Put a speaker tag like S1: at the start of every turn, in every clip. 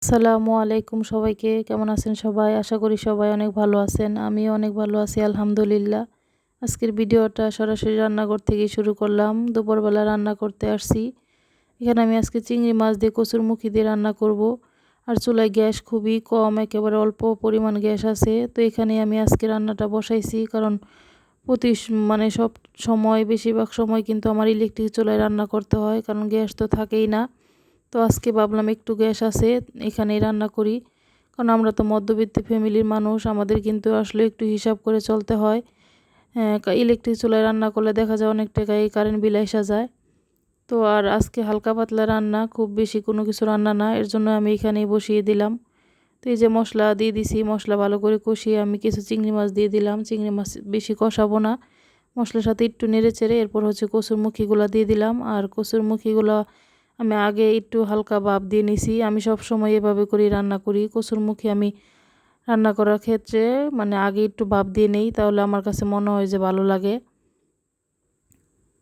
S1: আসসালামু আলাইকুম সবাইকে। কেমন আছেন সবাই? আশা করি সবাই অনেক ভালো আছেন। আমিও অনেক ভালো আছি আলহামদুলিল্লাহ। আজকের ভিডিওটা সরাসরি রান্নাঘর থেকেই শুরু করলাম। দুপুরবেলা রান্না করতে আসছি। এখানে আমি আজকে চিংড়ি মাছ দিয়ে কচুরমুখী দিয়ে রান্না করব। আর চুলায় গ্যাস খুবই কম, একেবারে অল্প পরিমাণ গ্যাস আছে। তো এখানে আমি আজকে রান্নাটা বসাইছি, কারণ প্রতি মানে সব সময় বেশিরভাগ সময় কিন্তু আমার ইলেকট্রিক চুলায় রান্না করতে হয়, কারণ গ্যাস তো থাকেই না। তো আজকে ভাবলাম একটু গ্যাস আছে, এখানেই রান্না করি। কারণ আমরা তো মধ্যবিত্ত ফ্যামিলির মানুষ, আমাদের কিন্তু আসলে একটু হিসাব করে চলতে হয়। ইলেকট্রিক চুলায় রান্না করলে দেখা যায় অনেক টাকাই কারেন্ট বিল এসে যায়। তো আর আজকে হালকা পাতলা রান্না, খুব বেশি কোনো কিছু রান্না না, এর জন্য আমি এখানেই বসিয়ে দিলাম। তো এই যে মশলা দিয়ে দিছি, মশলা ভালো করে কষিয়ে আমি কিছু চিংড়ি মাছ দিয়ে দিলাম। চিংড়ি মাছ বেশি কষাবো না, মশলার সাথে একটু নেড়ে চেড়ে এরপর হচ্ছে কসুরমুখীগুলো দিয়ে দিলাম। আর কসুরমুখীগুলো আমি আগে একটু হালকা ভাপ দিয়ে নিছি। আমি সব সময় এভাবে করেই রান্না করি। কসুরমুখী আমি রান্না করার ক্ষেত্রে মানে আগে একটু ভাপ দিয়ে নেই, তাহলে আমার কাছে মনে হয় যে ভালো লাগে।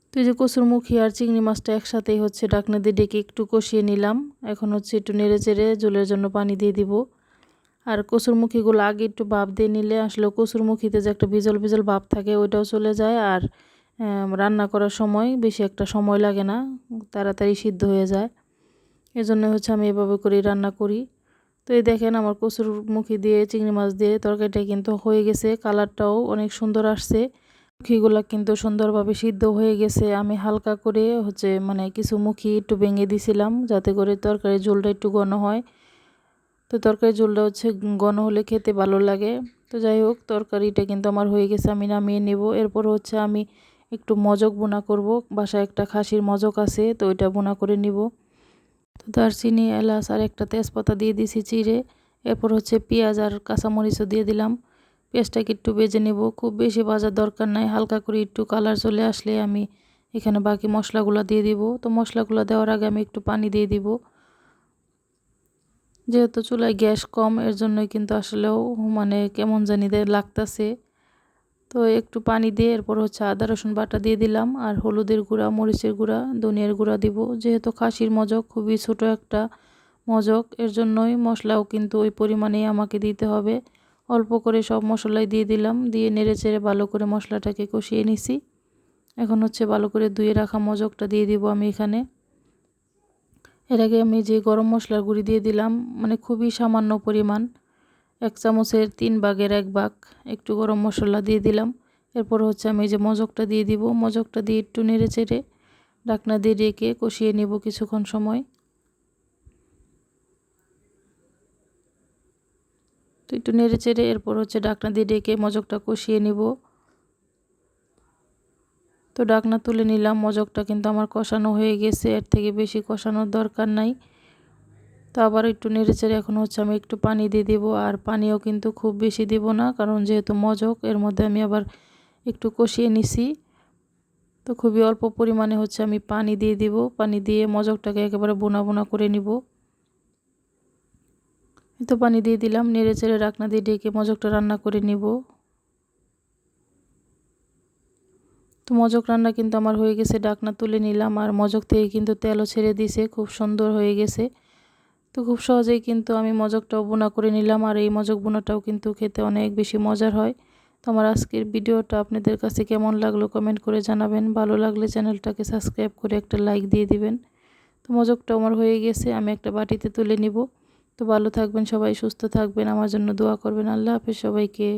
S1: তো এই যে কসুরমুখী আর চিংড়ি মাছটা একসাথেই হচ্ছে ঢাকনা দিয়ে ডেকে একটু কষিয়ে নিলাম। এখন হচ্ছে একটু নেড়ে চেড়ে ঝোলের জন্য পানি দিয়ে দিব। আর কসুরমুখীগুলো আগে একটু ভাপ দিয়ে নিলে আসলে কসুরমুখীতে যে একটা বিজল বিজল ভাব থাকে ওইটাও চলে যায়। আর রান্না করার সময় বেশি একটা সময় লাগে না, তাড়াতাড়ি সিদ্ধ হয়ে যায়। এজন্য হচ্ছে আমি এভাবে করেই রান্না করি। তো এই দেখেন আমার কসুরমুখী দিয়ে চিংড়ি মাছ দিয়ে তরকারিটা কিন্তু হয়ে গেছে, কালারটাও অনেক সুন্দর আসছে। মুখিগুলো কিন্তু সুন্দরভাবে সিদ্ধ হয়ে গেছে। আমি হালকা করে হচ্ছে মানে কিছু মুখি একটু ভেঙে দিছিলাম, যাতে করে তরকারির ঝোলটা একটু ঘন হয়। তো তরকারির ঝোলটা হচ্ছে ঘন হলে খেতে ভালো লাগে। তো যাই হোক, তরকারিটা কিন্তু আমার হয়ে গেছে, আমি নামিয়ে নেব। এরপর হচ্ছে আমি একটু মজক বোনা করব। বাসায় একটা খাসির মজক আছে, তো ওইটা বোনা করে নিব। তো দারচিনি, এলাচ আর একটা তেজপাতা দিয়ে দিছি চিড়ে। এরপর হচ্ছে পেঁয়াজ আর কাঁচামরিচও দিয়ে দিলাম। পেঁয়াজটাকে একটু ভেজে নেব, খুব বেশি ভাজার দরকার নাই, হালকা করে একটু কালার চলে আসলে আমি এখানে বাকি মশলাগুলো দিয়ে দিব। তো মশলাগুলো দেওয়ার আগে আমি একটু পানি দিয়ে দিব। যেহেতু চুলায় গ্যাস কম, এর জন্যই কিন্তু আসলেও মানে কেমন জানি লাগতেছে। তো একটু পানি দিয়ে এরপর হচ্ছে আদা রসুন বাটা দিয়ে দিলাম। আর হলুদের গুঁড়া, মরিচের গুঁড়া, ধনিয়ার গুঁড়া দিব। যেহেতু খাসির মজক, খুবই ছোট একটা মজক, এর জন্যই মশলাও কিন্তু ওই পরিমাণেই আমাকে দিতে হবে। অল্প করে সব মশলাই দিয়ে দিলাম, দিয়ে নেড়ে চেড়ে ভালো করে মশলাটাকে কষিয়ে নিছি। এখন হচ্ছে ভালো করে ধুয়ে রাখা মজকটা দিয়ে দিব আমি এখানে। এর আগে আমি যে গরম মশলার গুঁড়ি দিয়ে দিলাম, মানে খুবই সামান্য পরিমাণ, 1 চামচের 3 ভাগের 1 ভাগ একটু গরম মশলা দিয়ে দিলাম। এরপর হচ্ছে আমি যে মজকটা দিয়ে দিব, মজকটা দিয়ে একটু নেড়ে চেড়ে ঢাকনা দিয়ে রেখে কষিয়ে নেব কিছুক্ষণ সময়। তো একটু নেড়ে চেড়ে এরপর হচ্ছে ঢাকনা দিয়ে ঢেকে মজকটা কষিয়ে নিব। তো ঢাকনা তুলে নিলাম, মজকটা কিন্তু আমার কষানো হয়ে গেছে, এর থেকে বেশি কষানোর দরকার নাই। তো আবার একটু নেড়ে চেড়ে এখন হচ্ছে আমি একটু পানি দিয়ে দিব। আর পানিও কিন্তু খুব বেশি দিব না, কারণ যেহেতু মজক, এর মধ্যে আমি আবার একটু কষিয়ে নিছি। তো খুবই অল্প পরিমাণে হচ্ছে আমি পানি দিয়ে দিব। পানি দিয়ে মজকটাকে একেবারে বোনা বোনা করে নিব। তো পানি দিয়ে দিলাম, নেড়ে চেড়ে ঢাকনা দিয়ে ঢেকে মজকটা রান্না করে নিব। তো মজক রান্না কিন্তু আমার হয়ে গেছে, ঢাকনা তুলে নিলাম। আর মজক থেকে কিন্তু তেলও ছেড়ে দিছে, খুব সুন্দর হয়ে গেছে। তো খুব সহজেই কিন্তু আমি মজকটাও বোনা করে নিলাম। আর এই মজক বোনাটাও কিন্তু খেতে অনেক বেশি মজার হয়। তো আমার আজকের ভিডিওটা আপনাদের কাছে কেমন লাগলো কমেন্ট করে জানাবেন। ভালো লাগলে চ্যানেলটাকে সাবস্ক্রাইব করে একটা লাইক দিয়ে দিবেন। তো মজকটা আমার হয়ে গেছে, আমি একটা বাটিতে তুলে নিব। তো ভালো থাকবেন সবাই, সুস্থ থাকবেন, আমার জন্য দোয়া করবেন। আল্লাহ হাফেজ সবাইকে।